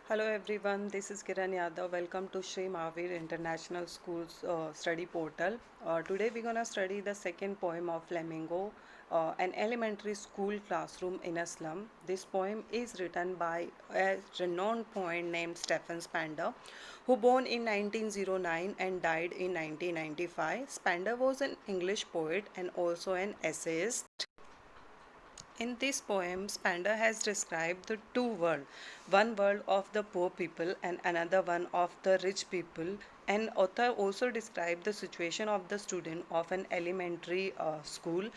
Hello everyone, this is Kiran Yadav. Welcome to Sri Mahavir International School's study portal. Today we're gonna study the second poem of Flamingo, an elementary school classroom in a slum. This poem is written by a renowned poet named Stephen Spender, who born in 1909 and died in 1995. Spender was an English poet and also an essayist. In this poem, Spender has described the two worlds, one world of the poor people and another one of the rich people. And author also described the situation of the student of an elementary school.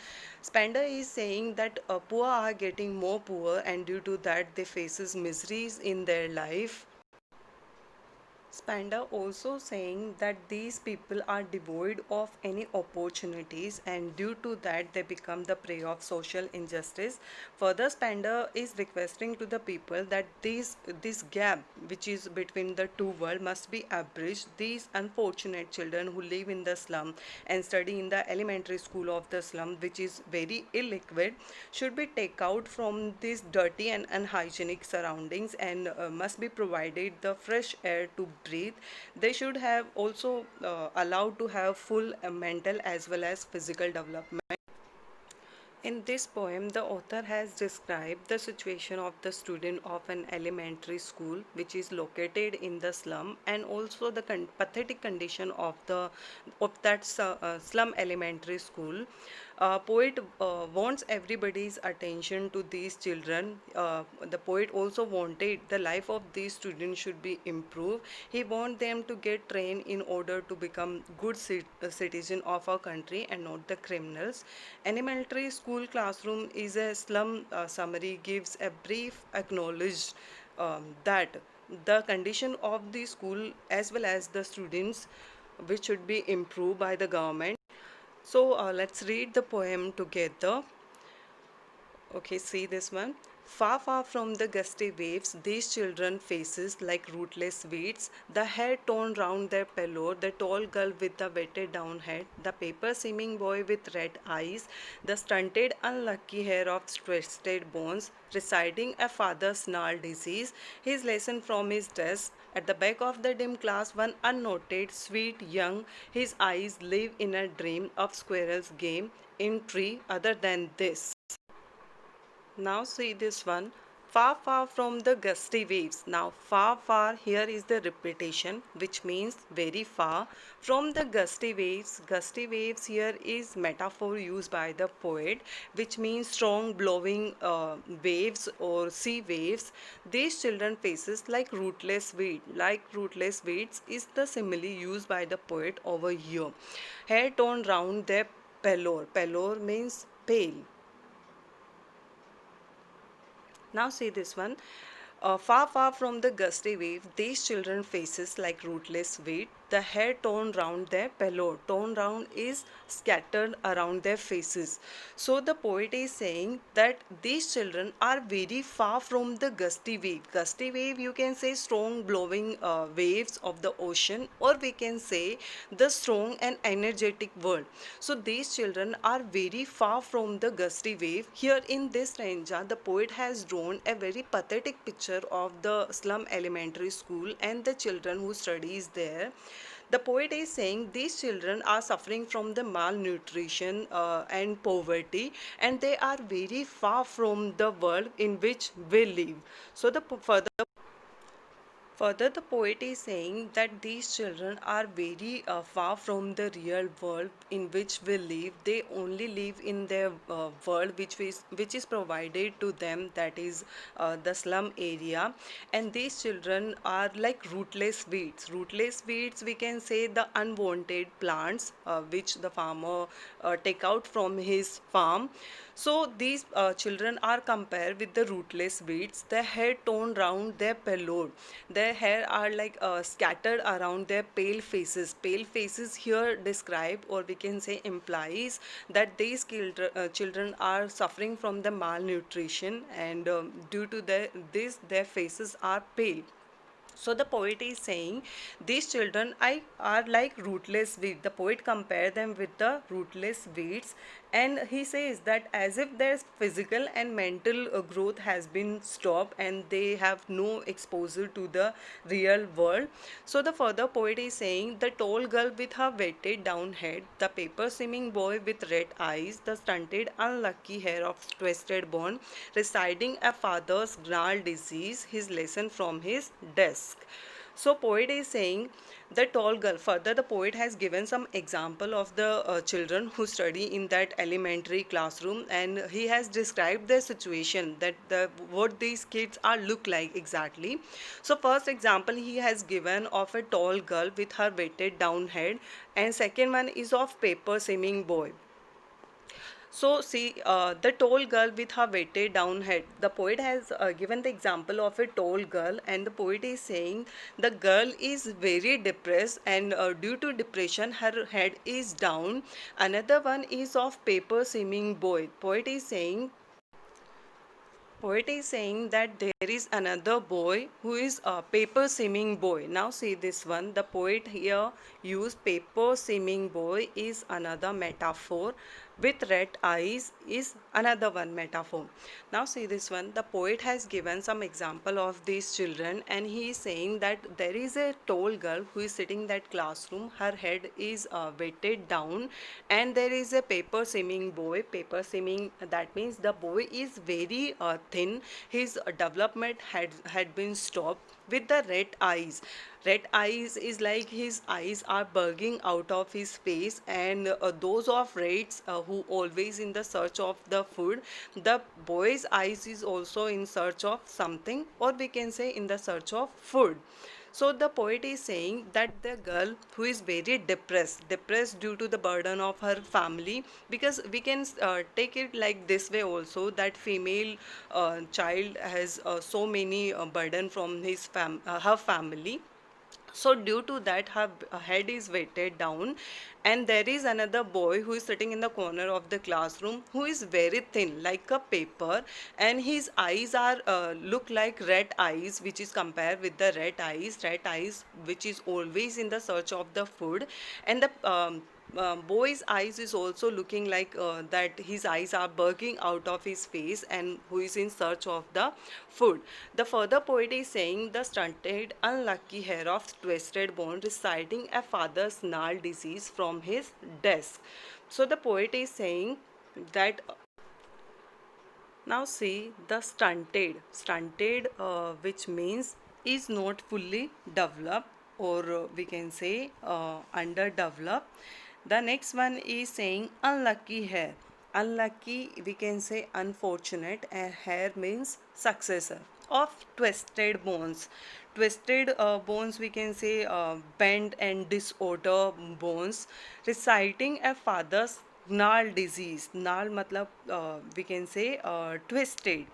Spender is saying that poor are getting more poor, and due to that they faces miseries in their life. Spanda also saying that these people are devoid of any opportunities and due to that they become the prey of social injustice. Further, Spanda is requesting to the people that this gap which is between the two worlds must be abridged. These unfortunate children who live in the slum and study in the elementary school of the slum, which is very illiquid, should be taken out from these dirty and unhygienic surroundings and must be provided the fresh air to breathe. They should have also allowed to have full mental as well as physical development. In this poem, the author has described the situation of the student of an elementary school which is located in the slum and also the pathetic condition of that slum elementary school. Poet wants everybody's attention to these children. The poet also wanted the life of these students should be improved. He wants them to get trained in order to become good citizen of our country and not the criminals. Elementary school classroom is a slum summary gives a brief acknowledge that the condition of the school as well as the students which should be improved by the government. So let's read the poem together. Okay, see this one. Far, far from the gusty waves, these children faces like rootless weeds, the hair torn round their pillow, the tall girl with the wetted down head, the paper seeming boy with red eyes, the stunted, unlucky hair of twisted bones, reciting a father's gnarled disease, his lesson from his desk. At the back of the dim class, one unnoted, sweet, young, his eyes live in a dream of squirrel's game in tree other than this. Now see this one. Far, far from the gusty waves. Now, far, far here is the repetition, which means very far from the gusty waves. Gusty waves here is metaphor used by the poet, which means strong blowing waves or sea waves. These children faces like rootless weed. Like rootless weeds is the simile used by the poet over here. Hair torn round their pallor. Pallor means pale. Now see this one. Far, far from the gusty wave, these children faces like rootless weed. The hair torn round their pillow. Torn round is scattered around their faces. So the poet is saying that these children are very far from the gusty wave. Gusty wave, you can say strong blowing waves of the ocean, or we can say the strong and energetic world. So these children are very far from the gusty wave. Here in this stanza, the poet has drawn a very pathetic picture of the slum elementary school and the children who studies there. The poet is saying these children are suffering from the malnutrition and poverty, and they are very far from the world in which we live. So the further, the poet is saying that these children are very far from the real world in which we live. They only live in their world which is provided to them, that is the slum area. And these children are like rootless weeds. Rootless weeds, we can say the unwanted plants which the farmer take out from his farm. So these children are compared with the rootless weeds. Their hair torn round their pillow. Their hair are like scattered around their pale faces. Pale faces here describe, or we can say implies, that these children are suffering from the malnutrition, and due to their faces are pale. So the poet is saying these children are like rootless weeds. The poet compare them with the rootless weeds, And he says that as if their physical and mental growth has been stopped and they have no exposure to the real world. So the further poet is saying the tall girl with her weighted down head, the paper swimming boy with red eyes, the stunted unlucky hair of twisted bone, residing a father's gnarled disease, his lesson from his desk. So poet is saying the tall girl. Further, the poet has given some example of the children who study in that elementary classroom, and he has described their situation, that what these kids are look like exactly. So first example he has given of a tall girl with her weighted down head, and second one is of paper swimming boy. So see, the tall girl with her weighted down head. The poet has given the example of a tall girl, and the poet is saying the girl is very depressed, and due to depression, her head is down. Another one is of paper swimming boy. Poet is saying that there is another boy who is a paper swimming boy. Now see this one. The poet here used paper swimming boy is another metaphor. With red eyes is another one metaphor. Now see this one. The poet has given some example of these children, and he is saying that there is a tall girl who is sitting in that classroom. Her head is weighted down, and there is a paper swimming boy. Paper swimming, that means the boy is very thin. His development had been stopped. With the red eyes, red eyes is like his eyes are bulging out of his face, and those of rats who always in the search of the food, the boy's eyes is also in search of something, or we can say in the search of food. So the poet is saying that the girl who is very depressed due to the burden of her family, because we can take it like this way also, that female child has so many burden from her family. So due to that, her head is weighted down, and there is another boy who is sitting in the corner of the classroom who is very thin like a paper, and his eyes are look like red eyes, which is compared with the red eyes which is always in the search of the food. And the boy's eyes is also looking like that his eyes are bulging out of his face, and who is in search of the food. The further poet is saying the stunted unlucky hair of twisted bone, reciting a father's gnarled disease from his desk. So the poet is saying that now see the stunted, which means is not fully developed, or we can say underdeveloped. The next one is saying unlucky hair. Unlucky, we can say unfortunate, and hair means successor of twisted bones. Twisted bones, we can say bent and disorder bones, reciting a father's gnarl disease. Gnarl matlab we can say twisted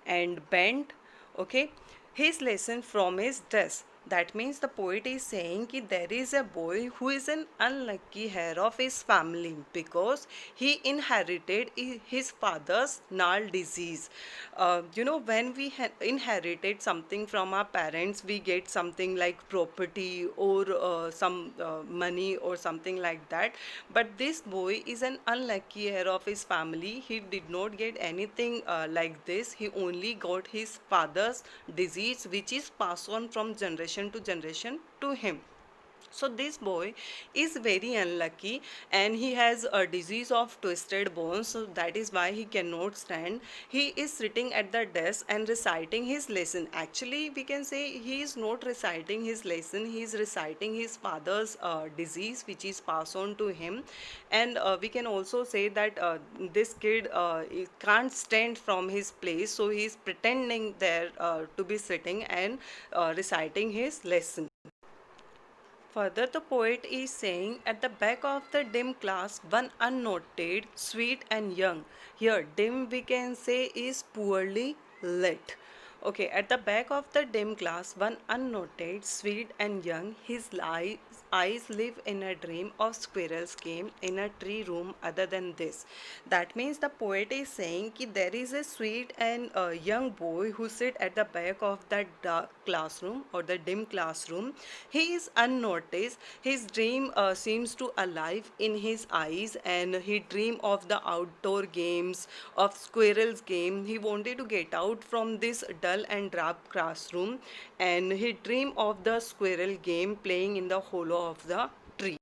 and bent. Okay, his lesson from his death. That means the poet is saying that there is a boy who is an unlucky heir of his family because he inherited his father's gnarl disease. When we inherited something from our parents, we get something like property or some money or something like that. But this boy is an unlucky heir of his family. He did not get anything like this. He only got his father's disease, which is passed on from generation to generation to him. So this boy is very unlucky, and he has a disease of twisted bones, so that is why he cannot stand. He is sitting at the desk and reciting his lesson. Actually, we can say he is not reciting his lesson, he is reciting his father's disease, which is passed on to him. And we can also say that this kid he can't stand from his place, so he is pretending there to be sitting and reciting his lesson. Further, the poet is saying at the back of the dim class, one unnoted, sweet and young. Here, dim we can say is poorly lit. Okay, at the back of the dim glass, one unnoted, sweet and young, eyes live in a dream of squirrels game in a tree room other than this. That means the poet is saying that there is a sweet and young boy who sit at the back of that dark classroom or the dim classroom. He is unnoticed. His dream seems to alive in his eyes, and he dream of the outdoor games, of squirrels game. He wanted to get out from this dull and drab classroom, and he dream of the squirrel game playing in the hollow of the tree.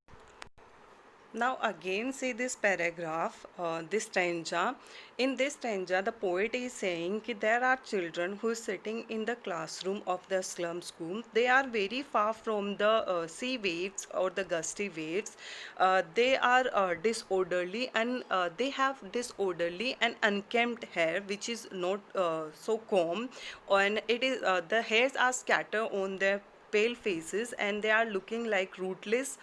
Now again see this paragraph, this stanza. In this stanza, the poet is saying that there are children who is sitting in the classroom of the slum school. They are very far from the sea waves or the gusty waves. They are disorderly, and they have disorderly and unkempt hair, which is not so combed, and it is the hairs are scattered on their pale faces, and they are looking like rootless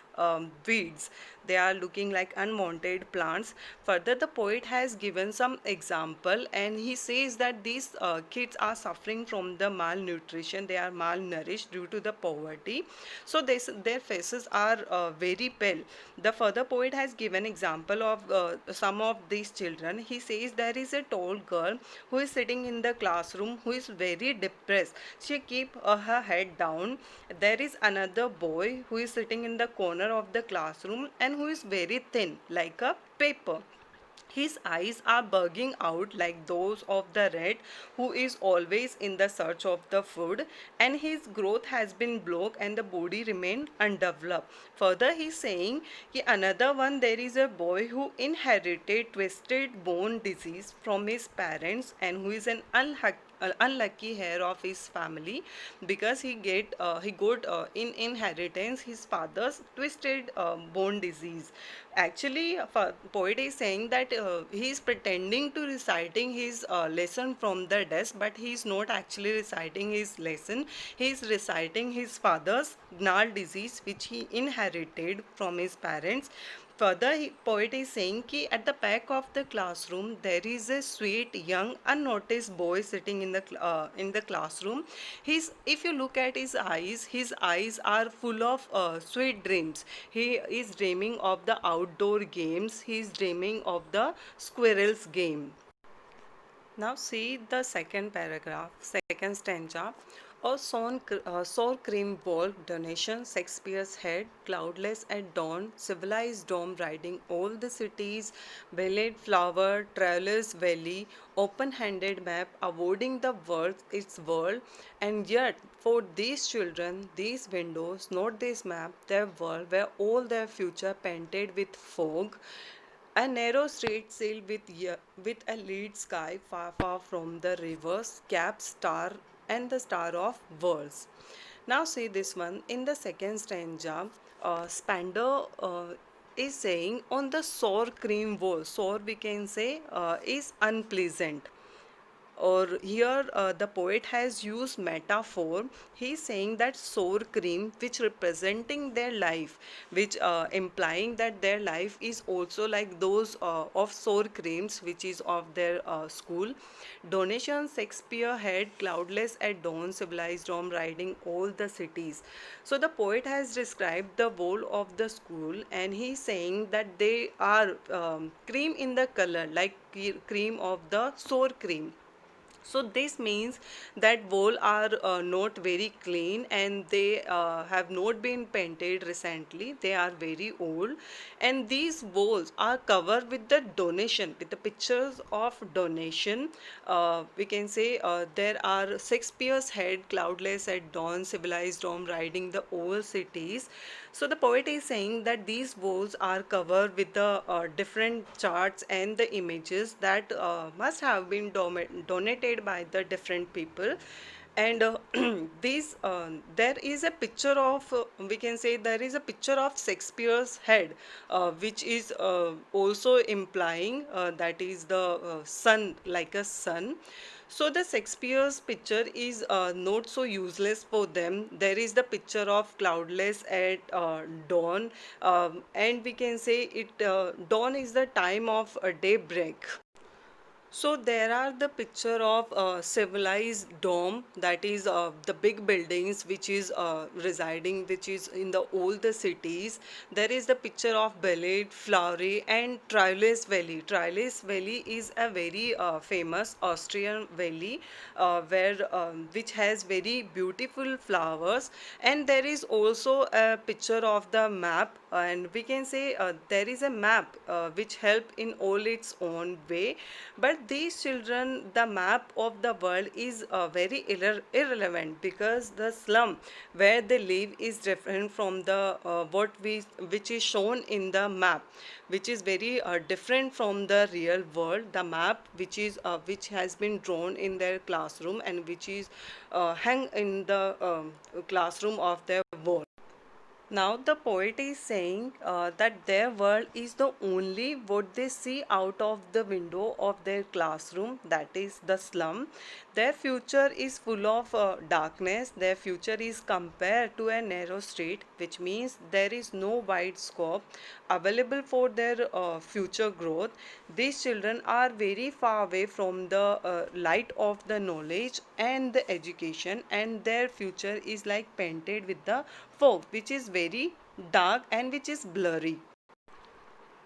weeds. They are looking like unwanted plants. Further, the poet has given some example, and he says that these kids are suffering from the malnutrition. They are malnourished due to the poverty. So their faces are very pale. The further poet has given example of some of these children. He says there is a tall girl who is sitting in the classroom who is very depressed. She keep her head down. There is another boy who is sitting in the corner of the classroom and who is very thin like a paper. His eyes are bugging out like those of the rat who is always in the search of the food, and his growth has been blocked and the body remained undeveloped. Further, he is saying कि another one, there is a boy who inherited twisted bone disease from his parents and who is an unlucky hair of his family, because he got in inheritance his father's twisted bone disease. Actually, poet is saying that he is pretending to reciting his lesson from the desk, but he is not actually reciting his lesson. He is reciting his father's gnarl disease, which he inherited from his parents. Further, poet is saying that at the back of the classroom there is a sweet, young, unnoticed boy sitting in the classroom. If you look at his eyes are full of sweet dreams. He is dreaming of the outdoor games. He is dreaming of the squirrels game. Now see the second paragraph, second stanza. A sour cream ball donation, Shakespeare's head, cloudless at dawn, civilized dome riding all the cities, belaid flower, traveler's valley, open-handed map, avoiding the world, its world, and yet for these children, these windows, not this map, their world, where all their future painted with fog, a narrow street sailed with a lead sky far, far from the rivers, cap star, and the star of worlds. Now, see this one in the second stanza. Spandau is saying on the sour cream wall. Sour, we can say, is unpleasant, or here the poet has used metaphor. He is saying that sour cream which representing their life, which implying that their life is also like those of sour creams which is of their school. Donation, Shakespeare had cloudless at dawn, civilized Rome riding all the cities. So the poet has described the whole of the school, and he is saying that they are cream in the color, like cream of the sour cream. So this means that wall are not very clean, and they have not been painted recently. They are very old, and these walls are covered with the donation, with the pictures of donation. We can say there are Shakespeare's head, cloudless at dawn, civilized Rome riding the old cities. So the poet is saying that these walls are covered with the different charts and the images that must have been donated by the different people. And these there is a picture of we can say there is a picture of Shakespeare's head, which is also implying that is the sun, like a sun. So the Shakespeare's picture is not so useless for them. There is the picture of cloudless at dawn, and we can say it dawn is the time of daybreak. So there are the picture of civilized dome, that is the big buildings which is residing, which is in the older cities. There is the picture of Belade, Flowery and Trailes Valley. Trailes Valley is a very famous Austrian valley where which has very beautiful flowers, and there is also a picture of the map, and we can say there is a map which help in all its own way. But these children, the map of the world is very irrelevant, because the slum where they live is different from the what we which is shown in the map, which is very different from the real world. The map which has been drawn in their classroom and which is hang in the classroom of their wall. Now the poet is saying that their world is the only what they see out of the window of their classroom, that is the slum. Their future is full of darkness. Their future is compared to a narrow street, which means there is no wide scope available for their future growth. These children are very far away from the light of the knowledge and the education, and their future is like painted with the fog, which is very dark and which is blurry.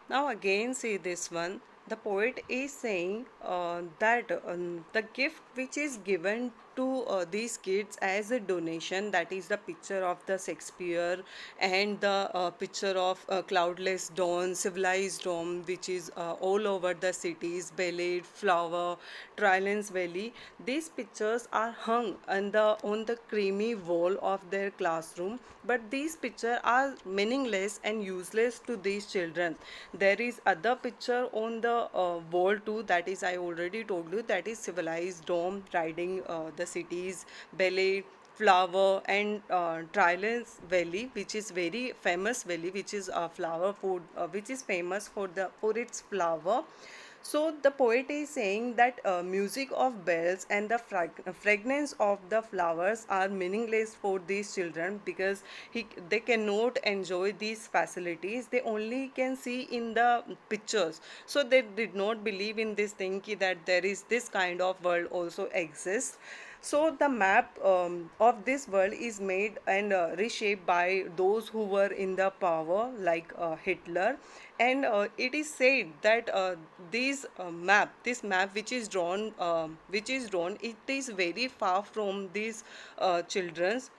Now again see this one. The poet is saying that the gift which is given to these kids as a donation, that is the picture of the Shakespeare and the picture of cloudless dawn, civilized dawn, which is all over the cities, Belade, Flower, Trilance Valley. These pictures are hung on the creamy wall of their classroom, but these pictures are meaningless and useless to these children. There is other picture on the wall too, that is I already told you, that is civilized dome riding the cities, Belay, Flower and Trilance Valley, which is very famous valley, which is a flower food, which is famous for its flower. So the poet is saying that music of bells and the fragrance of the flowers are meaningless for these children, because they cannot enjoy these facilities. They only can see in the pictures. So they did not believe in this thing that there is this kind of world also exists. So the map of this world is made and reshaped by those who were in the power, like Hitler. And it is said that this map which is drawn, it is very far from these children's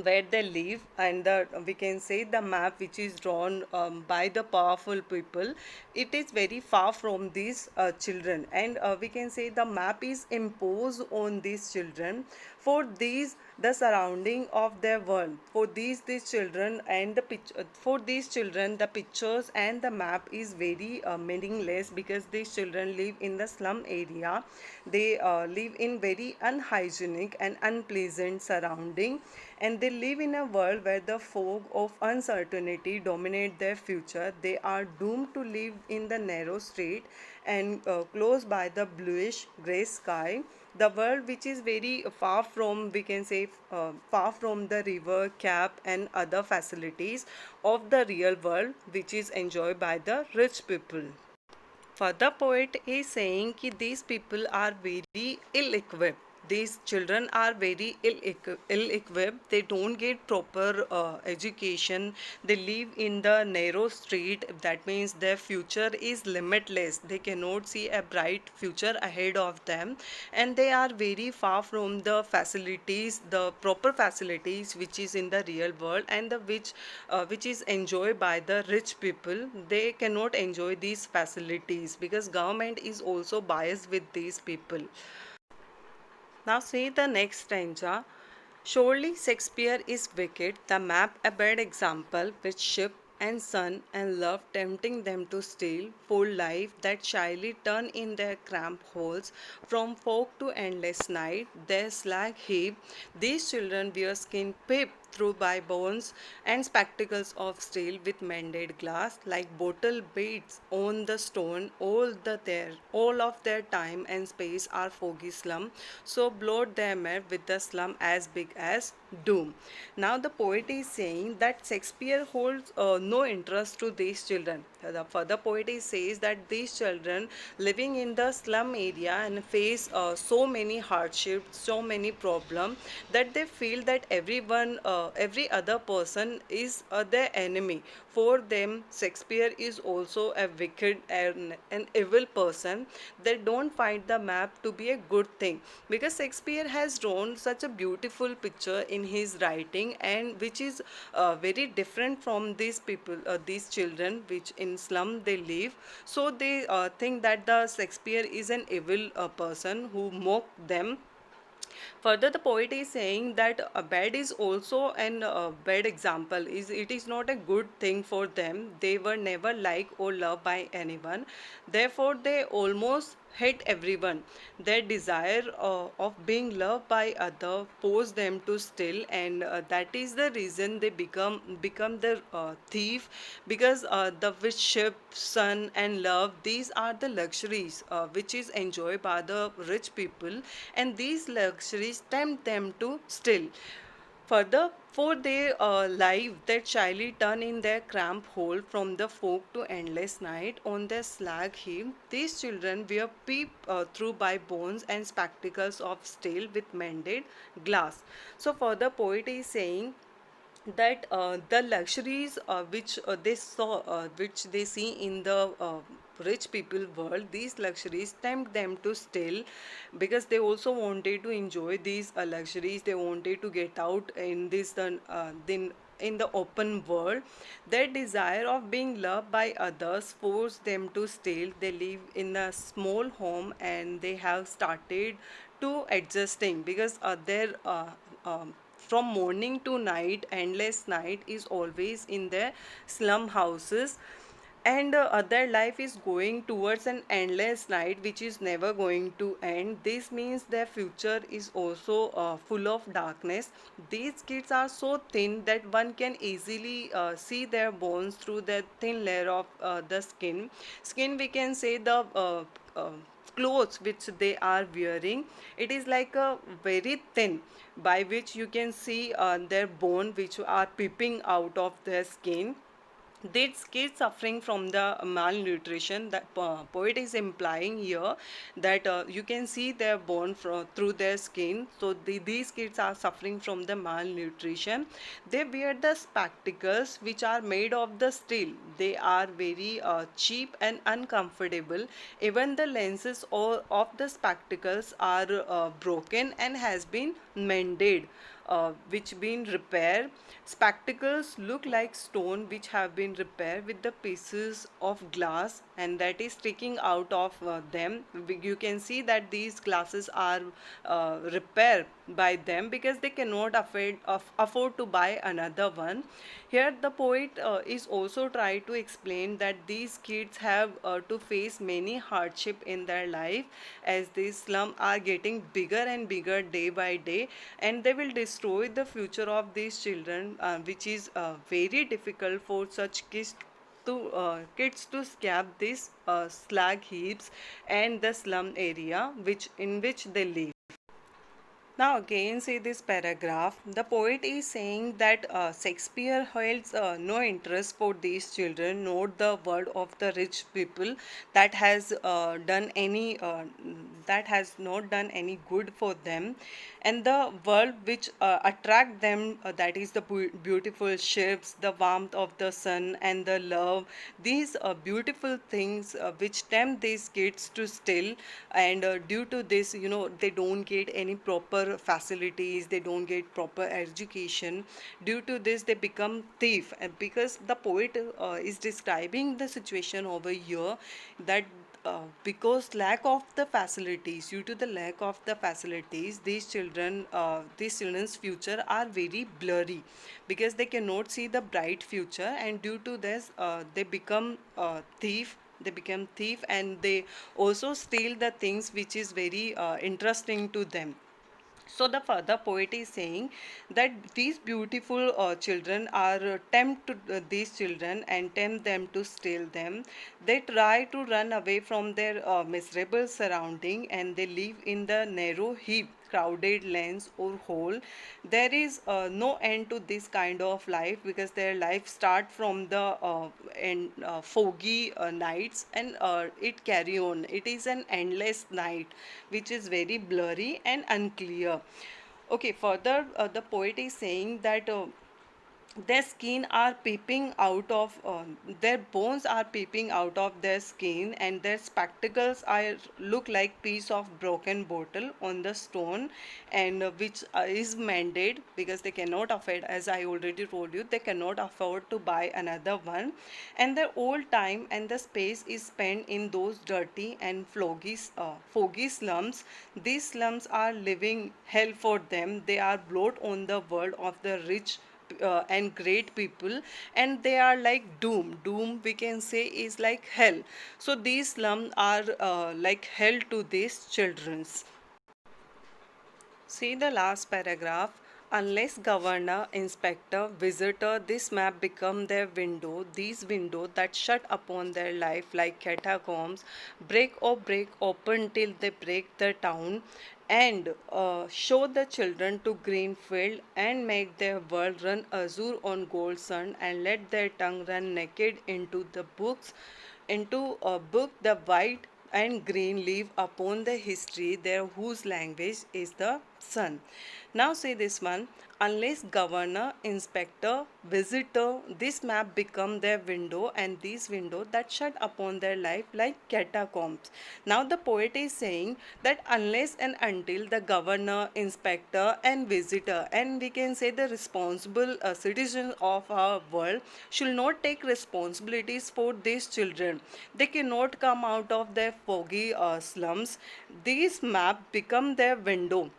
where they live, and the we can say the map which is drawn by the powerful people, it is very far from these children, and we can say the map is imposed on these children. For these, the surrounding of their world, for these children and the for these children, the pictures and the map is very meaningless, because these children live in the slum area. They live in very unhygienic and unpleasant surrounding, and they live in a world where the fog of uncertainty dominate their future. They are doomed to live in the narrow street and close by the bluish gray sky. The world which is very far from, we can say, far from the river, cap and other facilities of the real world, which is enjoyed by the rich people. Further poet is saying that these people are very ill-equipped. These children are very ill-equipped. They don't get proper education. They live in the narrow street. That means their future is limitless. They cannot see a bright future ahead of them, and they are very far from the facilities, the proper facilities which is in the real world, and the which is enjoyed by the rich people. They cannot enjoy these facilities because government is also biased with these people. Now see the next stanza. Surely Shakespeare is wicked, the map a bad example, with ship and sun and love tempting them to steal for life that shyly turn in their cramped holes from fog to endless night, their slag heap. These children wear skin pip through by bones and spectacles of steel with mended glass, like bottle beads on the stone. All of their time and space are foggy slum, so blot them out with the slum as big as doom. Now the poet is saying that Shakespeare holds no interest to these children. The further poet is says that these children living in the slum area and face so many hardships, so many problems, that they feel that every other person is their enemy. For them, Shakespeare is also a wicked and an evil person. They don't find the map to be a good thing, because Shakespeare has drawn such a beautiful picture in his writing, and which is very different from these people, these children which in slum they live. So they think that the Shakespeare is an evil person who mock them. Further, the poet is saying that a bad is also an bad example. Is it is not a good thing for them. They were never liked or loved by anyone. Therefore, they almost hate everyone. Their desire of being loved by other force them to steal, and that is the reason they become the thief, because the worship, sun, and love, these are the luxuries which is enjoyed by the rich people, and these luxuries tempt them to steal. Further, for their life, that shyly turn in their cramped hole from the fog to endless night on their slag heap, these children wear peep through by bones and spectacles of steel with mended glass. So, further, poet is saying that the luxuries which they see in the rich people world, these luxuries tempt them to steal, because they also wanted to enjoy these luxuries. They wanted to get out in this then in the open world. Their desire of being loved by others force them to steal. They live in a small home, and they have started to adjusting, because from morning to night, endless night is always in their slum houses, and their life is going towards an endless night which is never going to end. This means their future is also full of darkness. These kids are so thin that one can easily see their bones through the thin layer of the skin, we can say. The clothes which they are wearing, it is like a very thin, by which you can see their bone which are peeping out of their skin. These kids suffering from the malnutrition. That poet is implying here that you can see their bone through their skin. So these kids are suffering from the malnutrition. They wear the spectacles which are made of the steel. They are very cheap and uncomfortable. Even the lenses of the spectacles are broken and has been mended, which been repaired. Spectacles look like stone which have been repaired with the pieces of glass, and that is sticking out of them. You can see that these glasses are repaired by them, because they cannot afford to buy another one. Here the poet is also trying to explain that these kids have to face many hardship in their life, as these slum are getting bigger and bigger day by day, and they will destroy the future of these children, which is very difficult for such kids to scab these slag heaps and the slum area which in which they live. Now, again, see this paragraph. The poet is saying that Shakespeare holds no interest for these children, nor the world of the rich people that has that has not done any good for them, and the world which attract them, that is the beautiful ships, the warmth of the sun, and the love. These beautiful things which tempt these kids to steal, and due to this, they don't get any proper facilities, they don't get proper education. Due to this, they become thief. And because the poet is describing the situation over here, that because lack of the facilities, due to the lack of the facilities, these children's future are very blurry, because they cannot see the bright future, and due to this they become thief. They become thief, and they also steal the things which is very interesting to them. So the further poet is saying that these beautiful children are tempt to these children and tempt them to steal them. They try to run away from their miserable surrounding, and they live in the narrow heap crowded lanes or hole. There is no end to this kind of life, because their life start from the foggy nights, and it carry on. It is an endless night which is very blurry and unclear. Okay, further, the poet is saying that their skin are peeping out of their bones are peeping out of their skin, and their spectacles are look like piece of broken bottle on the stone, and which is mended, because they cannot afford, as I already told you, they cannot afford to buy another one. And their whole time and the space is spent in those dirty and foggy slums. These slums are living hell for them. They are blot on the world of the rich and great people, and they are like doom, we can say, is like hell. So these slums are like hell to these childrens. See the last paragraph. Unless governor, inspector, visitor, this map become their window, these windows that shut upon their life like catacombs, break open till they break the town, and show the children to green field, and make their world run azure on gold sun, and let their tongue run naked into the books, into a book the white and green leave upon the history there, whose language is the sun. Now say this one. Unless governor, inspector, visitor, this map become their window, and these window that shut upon their life like catacombs. Now the poet is saying that unless and until the governor, inspector, and visitor, and we can say the responsible citizens of our world, should not take responsibilities for these children, they cannot come out of their foggy slums. These map become their window,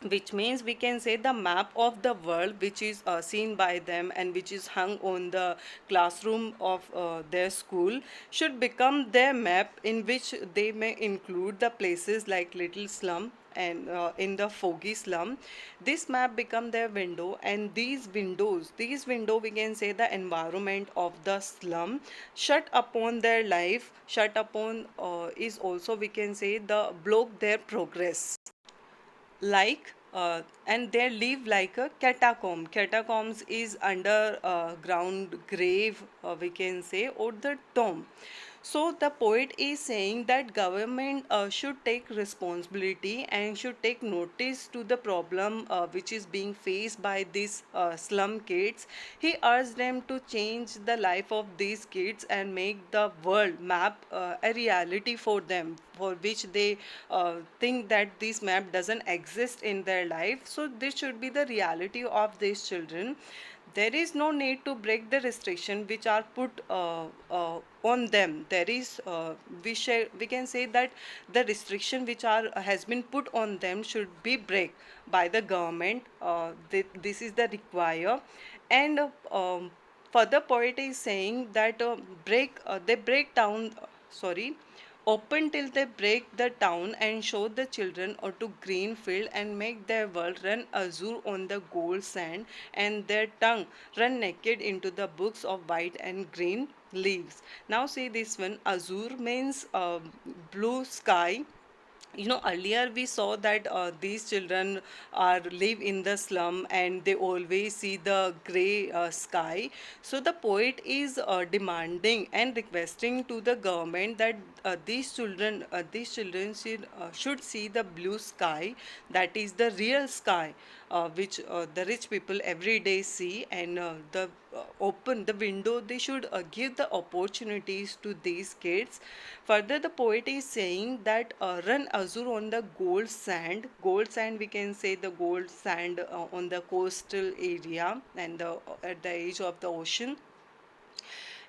which means we can say the map of the world which is seen by them and which is hung on the classroom of their school, should become their map, in which they may include the places like little slum, and in the foggy slum this map become their window. And these window we can say the environment of the slum, shut upon their life, shut upon is also we can say the block their progress, like and they live like a catacomb. Catacombs is under ground grave, we can say, or the tomb. So the poet is saying that government should take responsibility and should take notice to the problem which is being faced by these slum kids. He urged them to change the life of these kids and make the world map a reality for them, for which they think that this map doesn't exist in their life. So this should be the reality of these children. There is no need to break the restriction which are put on them. There is we can say that the restriction which are has been put on them should be break by the government. This is the require. And further poet is saying that they break down, sorry, open till they break the town, and show the children or to green field, and make their world run azure on the gold sand, and their tongue run naked into the books of white and green leaves. Now see this one. Azure means blue sky. Earlier we saw that these children are live in the slum, and they always see the gray sky. So the poet is demanding and requesting to the government that these children should see the blue sky, that is the real sky, which the rich people every day see. And the open the window, they should give the opportunities to these kids. Further the poet is saying that run azure on the gold sand, we can say the gold sand on the coastal area, and at the edge of the ocean,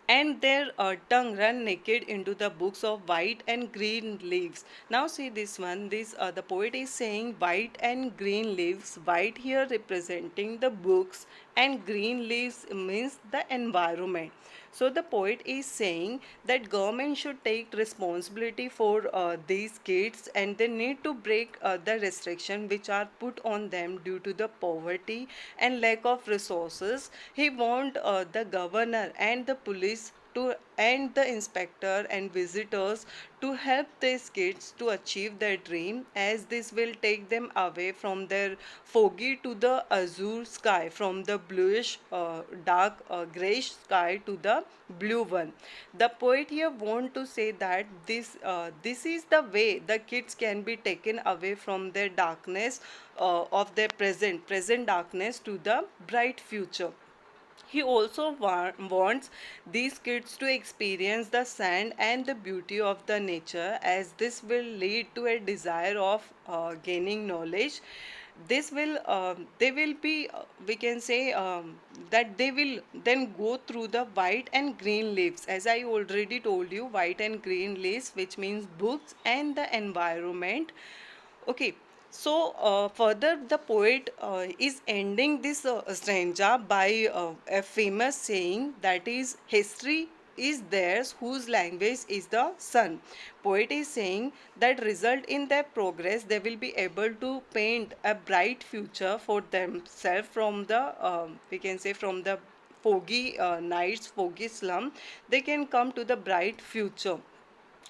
and their tongue run naked into the books of white and green leaves. Now see this one. This the poet is saying white and green leaves. White here representing the books, and green leaves means the environment. So the poet is saying that government should take responsibility for these kids, and they need to break the restriction which are put on them due to the poverty and lack of resources. He want the governor and the police to and the inspector and visitors to help these kids to achieve their dream, as this will take them away from their foggy to the azure sky, from the bluish dark grayish sky to the blue one. The poet here want to say that this is the way the kids can be taken away from their darkness of their present darkness to the bright future. He also wants these kids to experience the sand and the beauty of the nature, as this will lead to a desire of gaining knowledge. This will they will be we can say that they will then go through the white and green leaves, as I already told you, white and green leaves, which means books and the environment. Okay, so further, the poet is ending this stanza by a famous saying, that is, history is theirs whose language is the sun. Poet is saying that result in their progress, they will be able to paint a bright future for themselves from the we can say from the foggy nights, foggy slum. They can come to the bright future.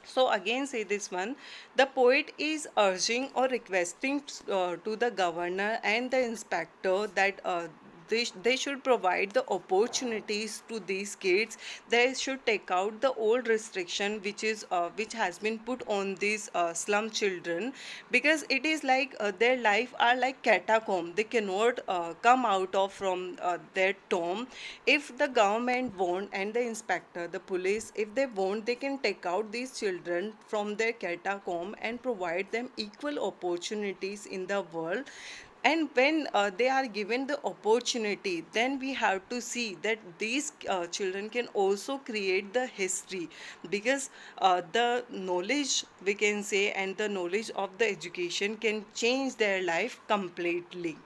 So again say this one, the poet is urging or requesting to the governor and the inspector that they should provide the opportunities to these kids. They should take out the old restriction which has been put on these slum children, because it is like their life are like catacomb. They cannot come out of from their tomb. If the government want and the inspector, the police, if they want, they can take out these children from their catacomb and provide them equal opportunities in the world. And when they are given the opportunity, then we have to see that these children can also create the history, because the knowledge we can say and the knowledge of the education can change their life completely.